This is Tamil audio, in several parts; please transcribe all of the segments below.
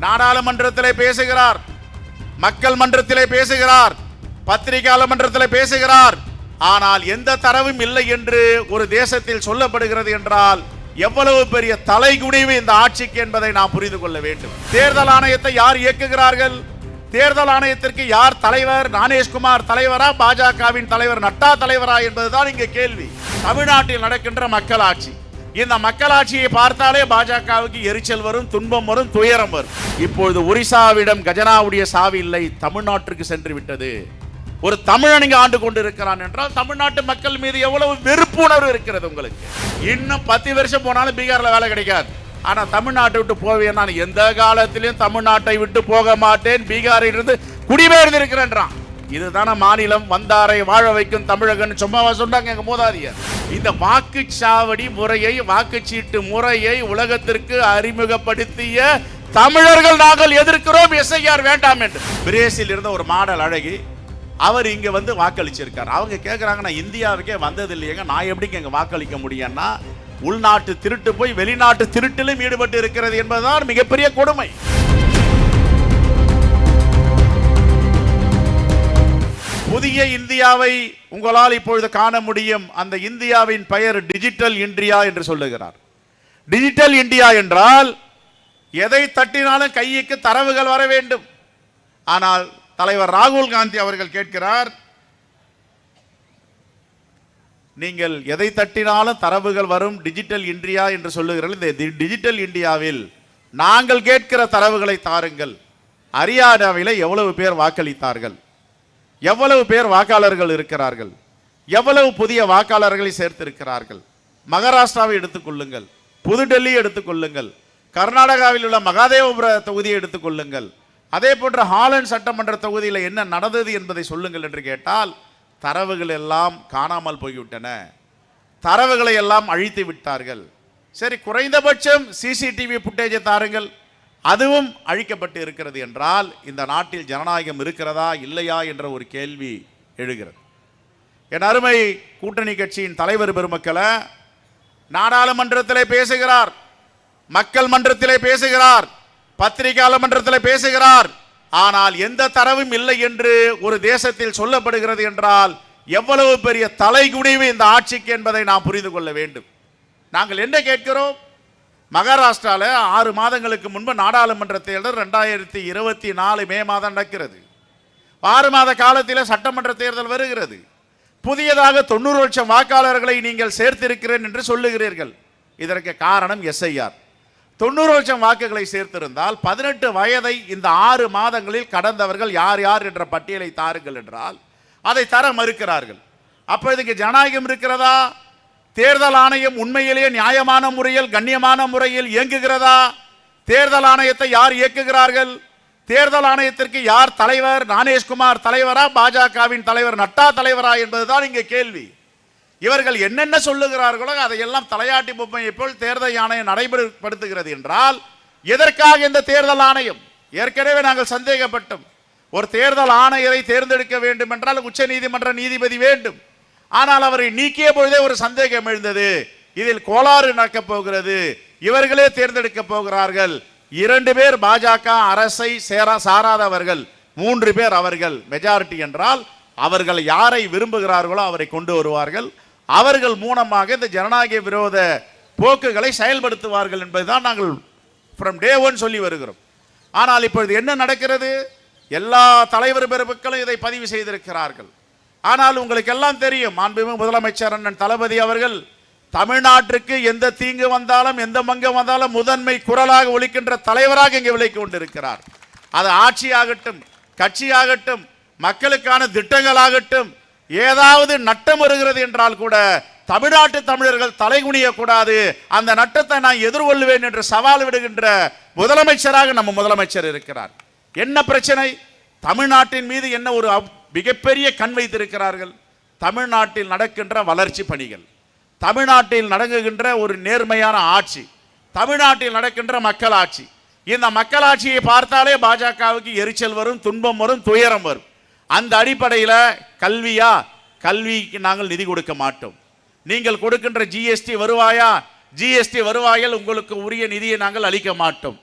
நாடாளுமன்றத்திலே பேசுகிறார், மக்கள் மன்றத்திலே பேசுகிறார், பத்திரிகையாளர் மன்றத்திலே பேசுகிறார். ஆனால் எந்த தரவும் இல்லை என்று ஒரு தேசத்தில் சொல்லப்படுகிறது என்றால் எவ்வளவு பெரிய தலைகுனிவு இந்த ஆட்சிக்கு என்பதை நாம் புரிந்து கொள்ள வேண்டும். தேர்தல் ஆணையத்தை யார் இயக்குகிறார்கள்? தேர்தல் ஆணையத்திற்கு யார் தலைவர்? ஞானேஷ்குமார் தலைவரா, பாஜகவின் தலைவர் நட்டா தலைவரா என்பதுதான் இங்கே கேள்வி. தமிழ்நாட்டில் நடக்கின்ற மக்களாட்சி, இந்த மக்களாட்சியை பார்த்தாலே பாஜகவுக்கு எரிச்சல் வரும், துன்பம் வரும், துயரம் வரும். இப்பொழுது ஒரிசாவிடம் கஜனாவுடைய சாவி இல்லை, தமிழ்நாட்டிற்கு சென்று விட்டது. ஒரு தமிழன் இங்கு ஆண்டு கொண்டிருக்கிறான் என்றால் தமிழ்நாட்டு மக்கள் மீது எவ்வளவு வெறுப்புணர்வு இருக்கிறது உங்களுக்கு. இன்னும் 10 வருஷம் போனாலும் பீகார்ல வேலை கிடைக்காது. ஆனா தமிழ்நாட்டை விட்டு போவேன், நான் எந்த காலத்திலும் தமிழ்நாட்டை விட்டு போக மாட்டேன், பீகாரில் இருந்து குடிபெயர்ந்து இருக்கிறேன்றான். இதுதான மாநிலம் வந்தாரை வாழ வைக்கும் தமிழகன் சும்மாவா சொன்னாங்க எங்க மூதாதியர். இந்த வாக்குச்சாவடி முறையை, வாக்குச்சீட்டு முறையை உலகத்திற்கு அறிமுகப்படுத்திய தமிழர்கள் நாங்கள் எதிர்க்கிறோம், எஸ்ஐஆர் வேண்டாம் என்று. பிரேசில் இருந்த ஒரு மாடல் அழகி, அவர் இங்க வந்து வாக்களிச்சிருக்கார். அவங்க கேட்கிறாங்க, நான் இந்தியாவுக்கே வந்தது இல்லையங்க, நான் எப்படிங்க இங்க வாக்களிக்க முடியும்னா, உள்நாட்டு திருட்டு போய் வெளிநாட்டு திருட்டிலும் ஈடுபட்டு இருக்கிறது என்பதுதான் மிகப்பெரிய கொடுமை. புதிய இந்தியாவை உங்களால் இப்பொழுது காண முடியும். அந்த இந்தியாவின் பெயர் டிஜிட்டல் இந்தியா என்று சொல்லுகிறார். டிஜிட்டல் இந்தியா என்றால் எதை தட்டினாலும் கைக்கு தரவுகள் வர வேண்டும். ஆனால் தலைவர் ராகுல் காந்தி அவர்கள் கேட்கிறார், நீங்கள் எதை தட்டினாலும் தரவுகள் வரும், டிஜிட்டல் இந்தியா என்று சொல்லுகிறீர்கள். இந்த டிஜிட்டல் இந்தியாவில் நாங்கள் கேட்கிற தரவுகளை தாருங்கள். ஹரியானாவில் எவ்வளவு பேர் வாக்களித்தார்கள், எவ்வளவு பேர் வாக்காளர்கள் இருக்கிறார்கள், எவ்வளவு புதிய வாக்காளர்களை சேர்த்திருக்கிறார்கள். மகாராஷ்டிராவை எடுத்துக்கொள்ளுங்கள், புதுடெல்லி எடுத்துக்கொள்ளுங்கள், கர்நாடகாவில் உள்ள மகாதேவபுர தொகுதியை எடுத்துக்கொள்ளுங்கள், அதே போன்ற ஹாலண்ட் சட்டமன்ற தொகுதியில் என்ன நடந்தது என்பதை சொல்லுங்கள் என்று கேட்டால் தரவுகள் எல்லாம் காணாமல் போய்விட்டன, தரவுகளை எல்லாம் அழித்து விட்டார்கள். சரி, குறைந்தபட்சம் சிசிடிவி புட்டேஜை தாருங்கள், அதுவும் அழிக்கப்பட்டு இருக்கிறது என்றால் இந்த நாட்டில் ஜனநாயகம் இருக்கிறதா இல்லையா என்ற ஒரு கேள்வி எழுகிறது. என் அருமை கூட்டணி கட்சியின் தலைவர் பெருமக்களை, நாடாளுமன்றத்திலே பேசுகிறார், மக்கள் மன்றத்திலே பேசுகிறார், பத்திரிகையாளர் மன்றத்தில் பேசுகிறார். ஆனால் எந்த தரவும் இல்லை என்று ஒரு தேசத்தில் சொல்லப்படுகிறது என்றால் எவ்வளவு பெரிய தலைகுனிவு இந்த ஆட்சிக்கு என்பதை நாம் புரிந்து கொள்ள வேண்டும். நாங்கள் என்ன கேட்கிறோம்? மகாராஷ்டிராவில் 6 மாதங்களுக்கு முன்பு நாடாளுமன்ற தேர்தல் 2024 மே மாதம் நடக்கிறது. 6 மாத காலத்தில் சட்டமன்ற தேர்தல் வருகிறது. புதியதாக 90 லட்சம் வாக்காளர்களை நீங்கள் சேர்த்திருக்கிறேன் என்று சொல்லுகிறீர்கள். இதற்கு காரணம் எஸ்ஐஆர். 90 லட்சம் வாக்குகளை சேர்த்திருந்தால் 18 வயதை இந்த 6 மாதங்களில் கடந்தவர்கள் யார் யார் என்ற பட்டியலை தாருங்கள் என்றால் அதை தர மறுக்கிறார்கள். அப்போ இதுக்கு ஜனநாயகம் இருக்கிறதா? தேர்தல் ஆணையம் உண்மையிலேயே நியாயமான முறையில், கண்ணியமான முறையில் இயங்குகிறதா? தேர்தல் ஆணையத்தை யார் இயக்குகிறார்கள்? தேர்தல் ஆணையத்திற்கு யார் தலைவர்? ஞானேஷ்குமார் தலைவரா, பாஜகவின் தலைவர் நட்டா தலைவரா என்பதுதான் இங்கே கேள்வி. இவர்கள் என்னென்ன சொல்லுகிறார்களோ அதையெல்லாம் தலையாட்டி பொம்மையை போல் தேர்தல் ஆணையம் நடைமுறைப்படுத்துகிறது என்றால் எதற்காக இந்த தேர்தல் ஆணையம்? ஏற்கனவே நாங்கள் சந்தேகப்பட்டோம். ஒரு தேர்தல் ஆணையரை தேர்ந்தெடுக்க வேண்டும் என்றால் உச்ச நீதிமன்ற நீதிபதி வேண்டும். ஆனால் அவரை நீக்கிய பொழுதே ஒரு சந்தேகம் எழுந்தது, இதில் கோளாறு நடக்கப் போகிறது, இவர்களே தேர்ந்தெடுக்க போகிறார்கள். 2 பேர் பாஜக அரசை சாராதவர்கள், 3 பேர் அவர்கள். மெஜாரிட்டி என்றால் அவர்கள் யாரை விரும்புகிறார்களோ அவரை கொண்டு வருவார்கள், அவர்கள் மூலமாக இந்த ஜனநாயக விரோத போக்குகளை செயல்படுத்துவார்கள் என்பதுதான் நாங்கள் ஃப்ரம் டே 1 சொல்லி வருகிறோம். ஆனால் இப்பொழுது என்ன நடக்கிறது? எல்லா தலைவர் பெருமக்களும் இதை பதிவு செய்திருக்கிறார்கள். ஆனால் உங்களுக்கு எல்லாம் தெரியும், மாண்புமிகு முதலமைச்சர் அண்ணன் தளபதி அவர்கள் தமிழ்நாட்டிற்கு எந்த தீங்கு வந்தாலும், எந்த மங்கம் வந்தாலும் முதன்மை குரலாக ஒலிக்கின்ற தலைவராக இங்கே விளக்கி கொண்டிருக்கிறார். அது ஆட்சியாகட்டும், கட்சியாகட்டும், மக்களுக்கான திட்டங்களாகட்டும், ஏதாவது நட்டம் வருகிறது என்றால் கூட தமிழ்நாட்டு தமிழர்கள் தலைகுனிய கூடாது, அந்த நட்டத்தை நான் எதிர்கொள்வேன் என்று சவால் விடுகின்ற முதலமைச்சராக நம்ம முதலமைச்சர் இருக்கிறார். என்ன பிரச்சனை? தமிழ்நாட்டின் மீது என்ன ஒரு மிகப்பெரிய கண் வைத்திருக்கிறார்கள்? தமிழ்நாட்டில் நடக்கின்ற வளர்ச்சி பணிகள், தமிழ்நாட்டில் நடக்குகின்ற ஒரு நேர்மையான ஆட்சி, தமிழ்நாட்டில் நடக்கின்ற மக்களாட்சி. இந்த மக்களாட்சியை பார்த்தாலே பாஜகவுக்கு எரிச்சல் வரும், துன்பம் வரும், துயரம் வரும். அந்த அடிப்படையில் கல்வியா, கல்விக்கு நாங்கள் நிதி கொடுக்க மாட்டோம். நீங்கள் கொடுக்கின்ற ஜிஎஸ்டி வருவாயா, ஜிஎஸ்டி வருவாயில் உங்களுக்கு உரிய நிதியை நாங்கள் அளிக்க மாட்டோம்.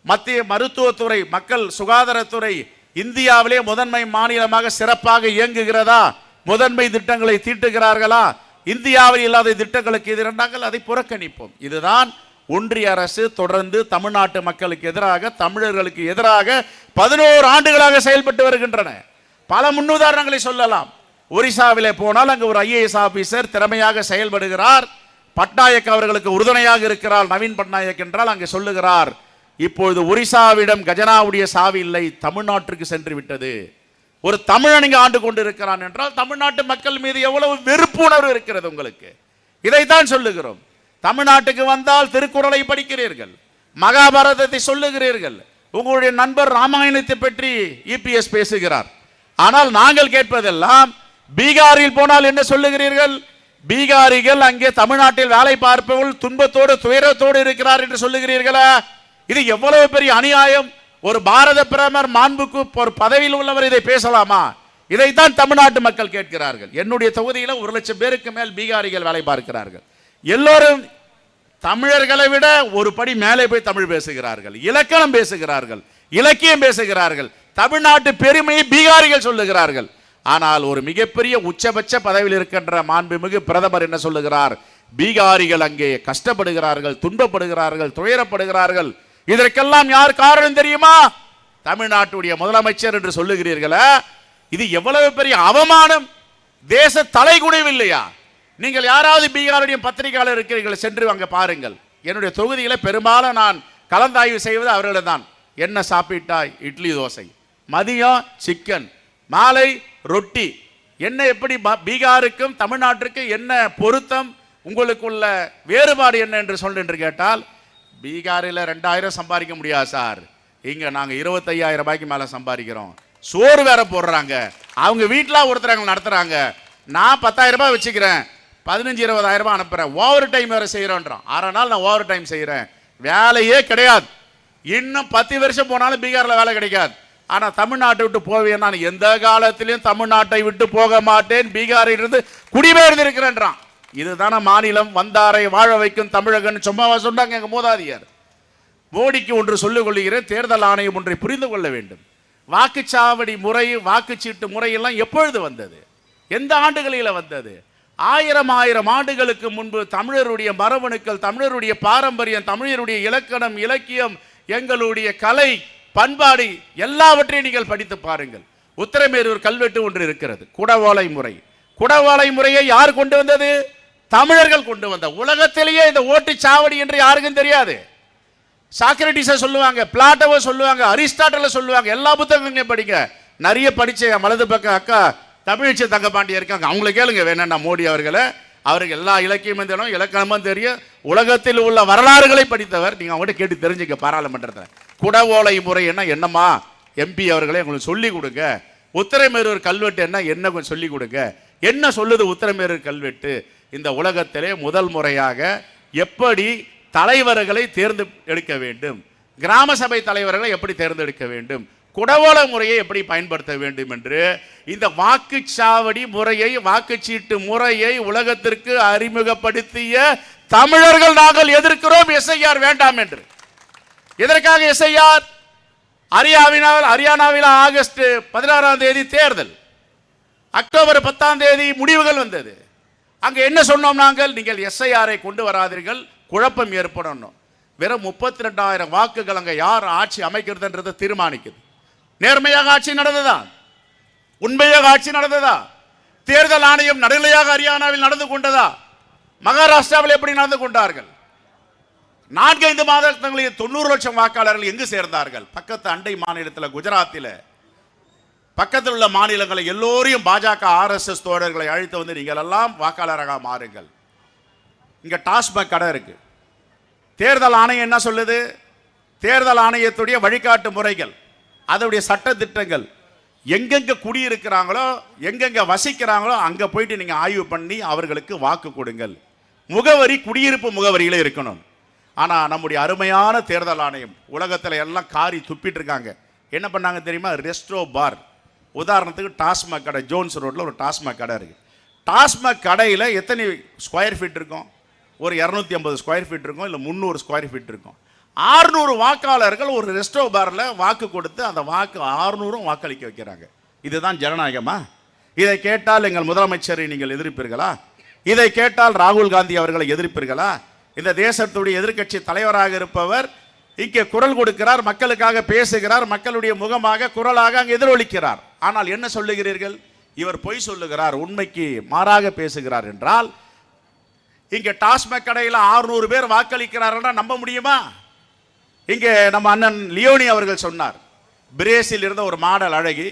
மத்திய மருத்துவத்துறை, மக்கள் சுகாதாரத்துறை இந்தியாவிலே முதன்மை மாநிலமாக சிறப்பாக இயங்குகிறதா? முதன்மை திட்டங்களை தீட்டுகிறார்களா? இந்தியாவில் இல்லாத திட்டங்களுக்கு எதிராக அதை புறக்கணிப்போம். இதுதான் ஒன்றிய அரசு தொடர்ந்து தமிழ்நாட்டு மக்களுக்கு எதிராக, தமிழர்களுக்கு எதிராக 11 ஆண்டுகளாக செயல்பட்டு வருகின்றன. பல முன்னுதாரணங்களை சொல்லலாம். ஒரிசாவிலே போனால் அங்கு ஒரு ஐஏஎஸ் ஆபீசர் திறமையாக செயல்படுகிறார். பட்நாயக் அவர்களுக்கு உறுதுணையாக இருக்கிறார். நவீன் பட்நாயக் என்றால் அங்கு சொல்லுகிறார், இப்பொழுது ஒரிசாவிடம் கஜனாவுடைய சாவி இல்லை, தமிழ்நாட்டிற்கு சென்று விட்டது. ஒரு தமிழன் இங்கு ஆண்டு கொண்டு இருக்கிறான் என்றால் தமிழ்நாட்டு மக்கள் மீது எவ்வளவு வெறுப்பு உணர்வு இருக்கிறது உங்களுக்கு. இதைத்தான் சொல்லுகிறோம். தமிழ்நாட்டுக்கு வந்தால் திருக்குறளை படிக்கிறீர்கள், மகாபாரதத்தை சொல்லுகிறீர்கள், உங்களுடைய நண்பர் ராமாயணத்தை பற்றி இபிஎஸ் பேசுகிறார். ஆனால் நாங்கள் கேட்பதெல்லாம் பீகாரில் போனால் என்ன சொல்லுகிறீர்கள்? பீகாரிகள் அங்கே தமிழ்நாட்டில் வேலை பார்ப்பவர்கள் துன்பத்தோடு துயரத்தோடு இருக்கிறார் என்று சொல்லுகிறீர்களா? இது எவ்வளவு பெரிய அநியாயம்! ஒரு பாரத பிரதமர் மாண்புக்கு ஒரு பதவியில் உள்ளவர் இதை பேசலாமா? இதைத்தான் தமிழ்நாட்டு மக்கள் கேட்கிறார்கள். என்னுடைய தொகுதியில் 1 லட்சம் பேருக்கு மேல் பீகாரிகள் வேலை பார்க்கிறார்கள். எல்லோரும் தமிழர்களை விட ஒரு படி மேலே போய் தமிழ் பேசுகிறார்கள், இலக்கணம் பேசுகிறார்கள், இலக்கியம் பேசுகிறார்கள். தமிழ்நாட்டு பெருமையை பீகாரிகள் சொல்லுகிறார்கள். ஆனால் ஒரு மிகப்பெரிய உச்சபட்ச பதவியில் இருக்கின்ற மாண்புமிகு பிரதமர் என்ன சொல்லுகிறார்? பீகாரிகள் அங்கே கஷ்டப்படுகிறார்கள், துன்பப்படுகிறார்கள், துயரப்படுகிறார்கள். இதற்கெல்லாம் யார் காரணம் தெரியுமா? தமிழ்நாட்டுடைய முதலமைச்சர் என்று சொல்லுகிறீர்களா? இது எவ்வளவு பெரிய அவமானம்! தேச தலைகுனிவு இல்லையா? நீங்கள் யாராவது பீகாருடைய பத்திரிகையாளர் இருக்கிறீர்கள், சென்று அங்கே பாருங்கள். என்னுடைய தொகுதியில் பெரும்பாலும் நான் கலந்தாய்வு செய்வது அவர்களிடம். என்ன சாப்பிட்டாய்? இட்லி தோசை. மதியம் சிக்கன், மாலை ரொட்டி. என்ன, எப்படி பீகாருக்கும் தமிழ்நாட்டிற்கும் என்ன பொருத்தம்? உங்களுக்குள்ள வேறுபாடு என்ன என்று சொல்ல என்று கேட்டால், பீகாரில் 2000 சம்பாதிக்க முடியாது சார், இங்கே நாங்கள் 25,000 ரூபாய்க்கு மேலே சம்பாதிக்கிறோம். சோறு வேற போடுறாங்க, அவங்க வீட்டில் ஒருத்தர் நடத்துகிறாங்க. நான் 10,000 ரூபாய் வச்சுக்கிறேன், 15,000-20,000 ரூபாய் அனுப்புகிறேன், ஓவர் டைம் வேறு செய்கிறோன்றான். 6 நாள் நான் ஓவர் டைம் செய்கிறேன், வேலையே கிடையாது. இன்னும் 10 வருஷம் போனாலும் பீகாரில் வேலை கிடைக்காது. ஆனால் தமிழ்நாட்டை விட்டு போவேன், நான் எந்த காலத்திலையும் தமிழ்நாட்டை விட்டு போக மாட்டேன், பீகாரில் இருந்து குடிபெயர்ந்திருக்கிறேன்றான். இதுதான மாநிலம், வந்தாரை வாழ வைக்கும் தமிழகன் சும்மாவா சொன்னாங்க எங்க மூதாதியார்? மோடிக்கு ஒன்று சொல்லிக் கொள்கிறேன், தேர்தல் ஆணையம் ஒன்றை புரிந்து கொள்ள வேண்டும். வாக்குச்சாவடி முறை, வாக்குச்சீட்டு முறையெல்லாம் எப்பொழுது வந்தது? எந்த ஆண்டுகளில் வந்தது? 1000 ஆண்டுகளுக்கு முன்பு தமிழருடைய மரபணுக்கள், தமிழருடைய பாரம்பரியம், தமிழருடைய இலக்கணம், இலக்கியம், எங்களுடைய கலை, பண்பாடு எல்லாவற்றையும் நீங்கள் படித்து பாருங்கள். உத்திரமேரூர் கல்வெட்டு ஒன்று இருக்கிறது, குடவோலை முறை. குடவோலை முறையை யார் கொண்டு வந்தது? தமிழர்கள் கொண்டு வந்த. உலகத்திலேயே இந்த ஓட்டு சாவடி என்று யாருக்கும் தெரியாது. சாக்ரட்டிஸை சொல்லுவாங்க, பிளாட்டோவை சொல்லுவாங்க, அரிஸ்டாட்டலை சொல்லுவாங்க. எல்லா புத்தகங்களையும் படிங்க. நிறைய படிச்ச வலது பக்கம் அக்கா தமிழ்ச்சி தங்கப்பாண்டியா இருக்காங்க, அவங்களை கேளுங்க வேணா மோடி அவர்களை. அவருக்கு எல்லா இலக்கியமும் தெரியும், இலக்கணமும் தெரியும், உலகத்தில் உள்ள வரலாறுகளை படித்தவர். நீங்க அவங்ககிட்ட கேட்டு தெரிஞ்சுக்க. பாராளுமன்றத்தில் குடவோலை முறை என்னம்மா எம்பி அவர்களே உங்களுக்கு சொல்லி கொடுங்க. உத்திரமேரூர் கல்வெட்டு என்ன கொஞ்சம் சொல்லி கொடுங்க. என்ன சொல்லுது உத்திரமேரூர் கல்வெட்டு? இந்த உலகத்திலே முதல் முறையாக எப்படி தலைவர்களை தேர்ந்தெடுக்க வேண்டும், கிராம சபை தலைவர்களை எப்படி தேர்ந்தெடுக்க வேண்டும், குடவோலை முறையை எப்படி பயன்படுத்த வேண்டும் என்று இந்த வாக்குச்சாவடி முறையை, வாக்குச்சீட்டு முறையை உலகத்திற்கு அறிமுகப்படுத்திய தமிழர்கள் நாங்கள் எதிர்க்கிறோம். எஸ்ஐஆர் வேண்டாம் என்று. எதற்காக எஸ்ஐஆர்? ஹரியானாவில் ஆகஸ்ட் 16ஆம் தேதி தேர்தல், அக்டோபர் 10ஆம் தேதி முடிவுகள் வந்தது. அங்க என்ன சொன்னோம் நாங்கள்? நீங்கள் எஸ்ஐஆரை கொண்டு வராதீர்கள், குழப்பம் ஏற்படணும். வெறும் 32,000 வாக்குகள் அங்க யார் ஆட்சி அமைக்கிறதுன்றதை தீர்மானிக்குது. நேர்மையாக ஆட்சி நடந்ததா? உண்மையாக ஆட்சி நடந்ததா? தேர்தல் ஆணையம் நடுநிலையாக ஹரியானாவில் நடந்து கொண்டதா? மகாராஷ்டிராவில் எப்படி நடந்து கொண்டார்கள்? 4-5 மாதங்களில் 90 லட்சம் வாக்காளர்கள் எங்கு சேர்ந்தார்கள்? பக்கத்து அண்டை மாநிலத்தில், குஜராத்தில், பக்கத்தில் உள்ள மாநிலங்களை எல்லோரையும் பாஜக RSS தோழர்களை அழைத்து வந்து நீங்கள் எல்லாம் வாக்காளராக மாறுங்கள். இங்க டாஸ்மாக் கடை இருக்கு. தேர்தல் ஆணையம் என்ன சொல்லுது? தேர்தல் ஆணையத்துடைய வழிகாட்டு முறைகள், அதனுடைய சட்ட திட்டங்கள், எங்கெங்க குடியிருக்கிறாங்களோ, எங்கெங்க வசிக்கிறாங்களோ அங்க போயிட்டு நீங்க ஆய்வு பண்ணி அவர்களுக்கு வாக்கு கொடுங்கள். முகவரி குடியிருப்பு முகவரியில இருக்கணும். ஆனா நம்முடைய அருமையான தேர்தல் ஆணையம் உலகத்துல எல்லாம் காரி துப்பிட்டு இருக்காங்க. என்ன பண்ணாங்க தெரியுமா? ரெஸ்ட்ரோ பார், உதாரணத்துக்கு டாஸ்மாக் கடை, ஜோன்ஸ் ரோட்ல ஒரு டாஸ்மாக் கடை இருக்கு. டாஸ்மாக் கடையில் எத்தனை ஸ்கொயர் ஃபீட் இருக்கும்? ஒரு 250 ஸ்கொயர் ஃபீட் இருக்கும், இல்லை 300 ஸ்கொயர் ஃபீட் இருக்கும். 600 வாக்காளர்கள் ஒரு ரெஸ்டோ பார்ல வாக்கு கொடுத்து அந்த வாக்கு 600 வாக்களிக்க வைக்கிறாங்க. இதுதான் ஜனநாயகமா? இதை கேட்டால் எங்கள் முதலமைச்சரை நீங்கள் எதிர்ப்பீர்களா? இதை கேட்டால் ராகுல் காந்தி அவர்களை எதிர்ப்பீர்களா? இந்த தேசத்துடைய எதிர்க்கட்சி தலைவராக இருப்பவர் இங்கே குரல் கொடுக்கிறார், மக்களுக்காக பேசுகிறார், மக்களுடைய முகமாக குரலாக அங்கே எதிரொலிக்கிறார். ஆனால் என்ன சொல்லுகிறீர்கள்? இவர் பொய் சொல்லுகிறார், உண்மைக்கு மாறாக பேசுகிறார் என்றால் இங்கே டாஸ்மாக் கடையில் 600 பேர் வாக்களிக்கிறார்கள் நம்ப முடியுமா? இங்கே நம்ம அண்ணன் லியோனி அவர்கள் சொன்னார், பிரேசில் இருந்த ஒரு மாடல் அழகி,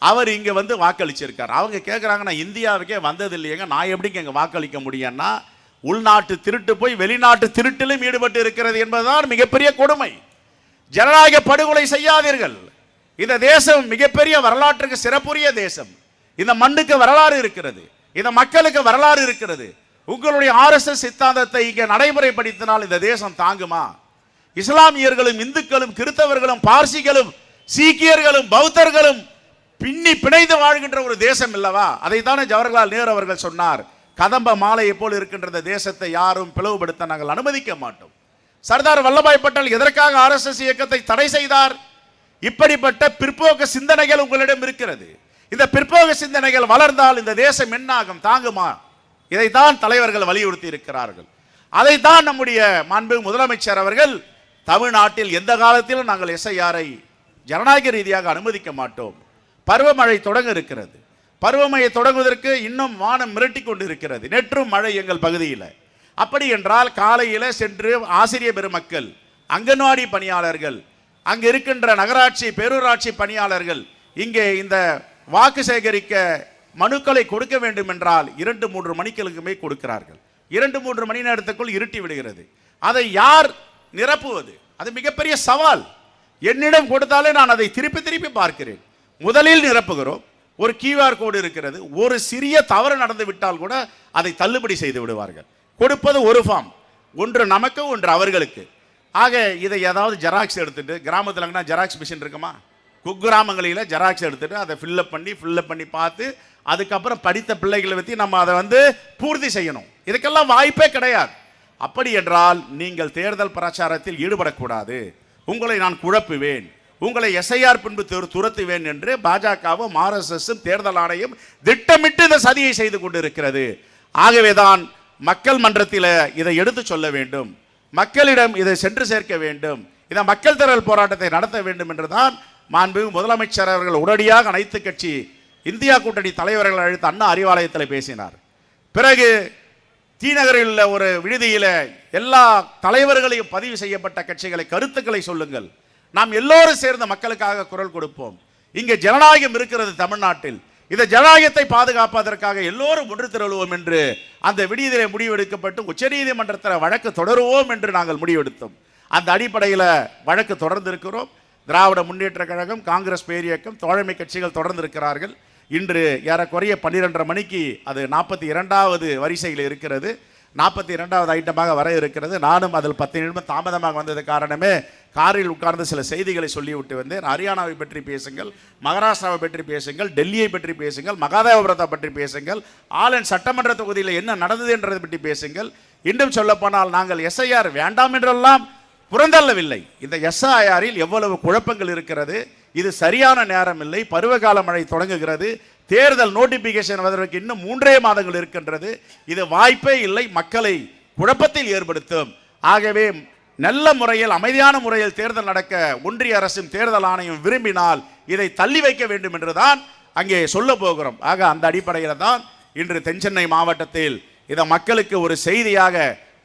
அவர் இங்கே வந்து வாக்களிச்சிருக்கார். அவங்க கேட்குறாங்க, நான் இந்தியாவுக்கே வந்தது இல்லையங்க, நான் எப்படிங்க இங்கே வாக்களிக்க முடியும்னா, உள்நாட்டு திருட்டு போய் வெளிநாட்டு திருட்டிலும் ஈடுபட்டு இருக்கிறது என்பதுதான் மிகப்பெரிய கொடுமை. ஜனநாயக படுகொலை செய்யாதீர்கள். இந்த தேசம் மிகப்பெரிய வரலாற்றுக்கு சிறப்புரிய தேசம். இந்த மண்ணுக்கு வரலாறு இருக்கிறது, இந்த மக்களுக்கு வரலாறு இருக்கிறது. உங்களுடைய RSS சித்தாந்தத்தை இங்கே நடைமுறைப்படுத்தினால் இந்த தேசம் தாங்குமா? இஸ்லாமியர்களும் இந்துக்களும் கிறிஸ்தவர்களும் பார்சிகளும் சீக்கியர்களும் பௌத்தர்களும் பின்னி பிணைந்து வாழ்கின்ற ஒரு தேசம் இல்லவா? அதைத்தானே ஜவஹர்லால் நேரு அவர்கள் சொன்னார், கதம்ப மாலையை போல் இருக்கின்ற தேசத்தை யாரும் பிளவுபடுத்த நாங்கள் அனுமதிக்க மாட்டோம். சர்தார் வல்லபாய் பட்டேல் எதற்காக RSS இயக்கத்தை தடை செய்தார்? இப்படிப்பட்ட பிற்போக்கு சிந்தனைகள் உங்களிடம் இருக்கிறது. இந்த பிற்போக்கு சிந்தனைகள் வளர்ந்தால் இந்த தேசம் என்னாகும், தாங்குமா? இதைத்தான் தலைவர்கள் வலியுறுத்தி இருக்கிறார்கள். அதைத்தான் நம்முடைய மாண்பு முதலமைச்சர் அவர்கள் தமிழ்நாட்டில் எந்த காலத்திலும் நாங்கள் SIR-ஐ ஜனநாயக ரீதியாக அனுமதிக்க மாட்டோம். பருவமழை தொடங்க இருக்கிறது. பருவமழை தொடங்குவதற்கு இன்னும் வானம் மிரட்டி கொண்டு இருக்கிறது. நேற்றும் மழை எங்கள் பகுதியில். அப்படி என்றால் காலையில் சென்று ஆசிரியர் பெருமக்கள், அங்கன்வாடி பணியாளர்கள், அங்கு இருக்கின்ற நகராட்சி பேரூராட்சி பணியாளர்கள் இங்கே இந்த வாக்கு சேகரிக்க மனுக்களை கொடுக்க வேண்டும் என்றால் 2-3 மணிக்களுக்குமே கொடுக்கிறார்கள். 2-3 மணி நேரத்துக்குள் இருட்டி விடுகிறது. அதை யார் நிரப்புவது? அது மிகப்பெரிய சவால். என்னிடம் கொடுத்தாலே நான் அதை திருப்பி திருப்பி பார்க்கிறேன். முதலில் நிரப்புகிறோம், ஒரு QR கோடு இருக்கிறது, ஒரு சிறிய தவறு நடந்து விட்டால் கூட அதை தள்ளுபடி செய்து விடுவார்கள். கொடுப்பது ஒரு ஃபார்ம், ஒன்று நமக்கு ஒன்று அவர்களுக்கு. ஆக இதை ஏதாவது ஜெராக்ஸ் எடுத்துட்டு, கிராமத்தில் ஜெராக்ஸ் மிஷின் இருக்குமா? குக்கிராமங்களில் ஜெராக்ஸ் எடுத்துட்டு அதை ஃபில்லப் பண்ணி பார்த்து அதுக்கப்புறம் படித்த பிள்ளைகளை பற்றி நம்ம அதை வந்து பூர்த்தி செய்யணும். இதுக்கெல்லாம் வாய்ப்பே கிடையாது. அப்படி என்றால் நீங்கள் தேர்தல் பிரச்சாரத்தில் ஈடுபடக்கூடாது. உங்களை நான் குழப்புவேன், உங்களை SIR பின்பு துரத்துவேன் என்று பாஜகவும் RSSம் தேர்தல் ஆணையம் திட்டமிட்டு இந்த சதியை செய்து கொண்டிருக்கிறது. ஆகவேதான் மக்கள் மன்றத்தில் இதை எடுத்து சொல்ல வேண்டும், மக்களிடம் இதை சென்று சேர்க்க வேண்டும், இந்த மக்கள் திரள் போராட்டத்தை நடத்த வேண்டும் என்றுதான் மாண்பு முதலமைச்சர் அவர்கள் உடனடியாக அனைத்து கட்சி இந்தியா கூட்டணி தலைவர்கள் அழைத்து அண்ணா அறிவாலயத்தில் பேசினார். பிறகு தீநகரில் உள்ள ஒரு விடுதியில் எல்லா தலைவர்களையும் பதிவு செய்யப்பட்ட கட்சிகளை கருத்துக்களை சொல்லுங்கள், நாம் எல்லோரும் சேர்ந்த மக்களுக்காக குரல் கொடுப்போம். இங்கே ஜனநாயகம் இருக்கிறது தமிழ்நாட்டில், இந்த ஜனநாயகத்தை பாதுகாப்பதற்காக எல்லோரும் ஒன்று திரளுவோம் என்று அந்த விடுதியிலே முடிவெடுக்கப்பட்டு உச்சநீதிமன்றத்தில் வழக்கு தொடருவோம் என்று நாங்கள் முடிவெடுத்தோம். அந்த அடிப்படையில் வழக்கு தொடர்ந்து இருக்கிறோம். திராவிட முன்னேற்ற கழகம், காங்கிரஸ் பேரியக்கம், தோழமை கட்சிகள் தொடர்ந்து இருக்கிறார்கள். இன்று ஏறக்குறைய 12:30 மணிக்கு அது 42வது வரிசையில் இருக்கிறது, 42வது ஐட்டமாக வர இருக்கிறது. நானும் அதில் 10 நிமிடம் தாமதமாக வந்தது காரணமே காரில் உட்கார்ந்து சில செய்திகளை சொல்லிவிட்டு வந்தேன். ஹரியானாவை பற்றி பேசுங்கள், மகாராஷ்டிராவை பற்றி பேசுங்கள், டெல்லியை பற்றி பேசுங்கள், மகாதேவபுரத்தை பற்றி பேசுங்கள், ஆலன் சட்டமன்ற தொகுதியில் என்ன நடந்தது என்றதை பற்றி பேசுங்கள். இன்னும் சொல்லப்போனால் நாங்கள் SIR வேண்டாம் என்றெல்லாம் புறந்தள்ளவில்லை. இந்த SIR-இல் எவ்வளவு குழப்பங்கள் இருக்கிறது, இது சரியான நேரம் இல்லை, பருவகால மழை தொடங்குகிறது, தேர்தல் நோட்டிபிகேஷன் வருவதற்கு இன்னும் 3 மாதங்கள் இருக்கின்றது, இது வாய்ப்பே இல்லை, மக்களை குழப்பத்தில் ஏற்படுத்தும். ஆகவே நல்ல முறையில் அமைதியான முறையில் தேர்தல் நடக்க ஒன்றிய அரசும் தேர்தல் ஆணையம் விரும்பினால் இதை தள்ளி வைக்க வேண்டும் என்றுதான் அங்கே சொல்ல போகிறோம். ஆக அந்த அடிப்படையில் தான் இன்று தென்சென்னை மாவட்டத்தில் இதை மக்களுக்கு ஒரு செய்தியாக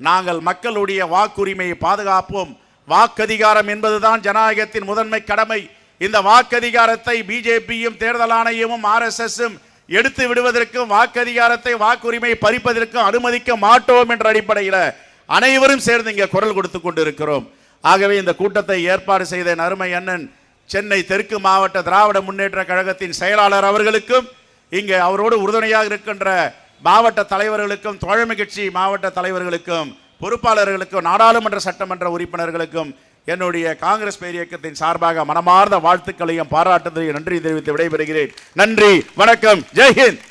நாங்கள் மக்களுடைய வாக்குரிமையை பாதுகாப்போம். வாக்கதிகாரம் என்பதுதான் ஜனநாயகத்தின் முதன்மை கடமை. இந்த வாக்கதிகாரத்தை பிஜேபியும் தேர்தல் ஆணையமும் RSSம் எடுத்து விடுவதற்கும் வாக்கதிகாரத்தை வாக்குரிமையை பறிப்பதற்கும் அனுமதிக்க மாட்டோம் என்ற அடிப்படையில் அனைவரும் சேர்ந்து இங்கே குரல் கொடுத்து கொண்டிருக்கிறோம். ஆகவே இந்த கூட்டத்தை ஏற்பாடு செய்த அருமை அண்ணன் சென்னை தெற்கு மாவட்ட திராவிட முன்னேற்ற கழகத்தின் செயலாளர் அவர்களுக்கும், இங்கே அவரோடு உறுதுணையாக இருக்கின்ற மாவட்ட தலைவர்களுக்கும், தோழமை கட்சி மாவட்ட தலைவர்களுக்கும், பொறுப்பாளர்களுக்கும், நாடாளுமன்ற சட்டமன்ற உறுப்பினர்களுக்கும் என்னுடைய காங்கிரஸ் பேரியக்கத்தின் சார்பாக மனமார்ந்த வாழ்த்துக்களையும் பாராட்டுதலையும் நன்றி தெரிவித்து விடைபெறுகிறேன். நன்றி, வணக்கம், ஜெய்ஹிந்த்.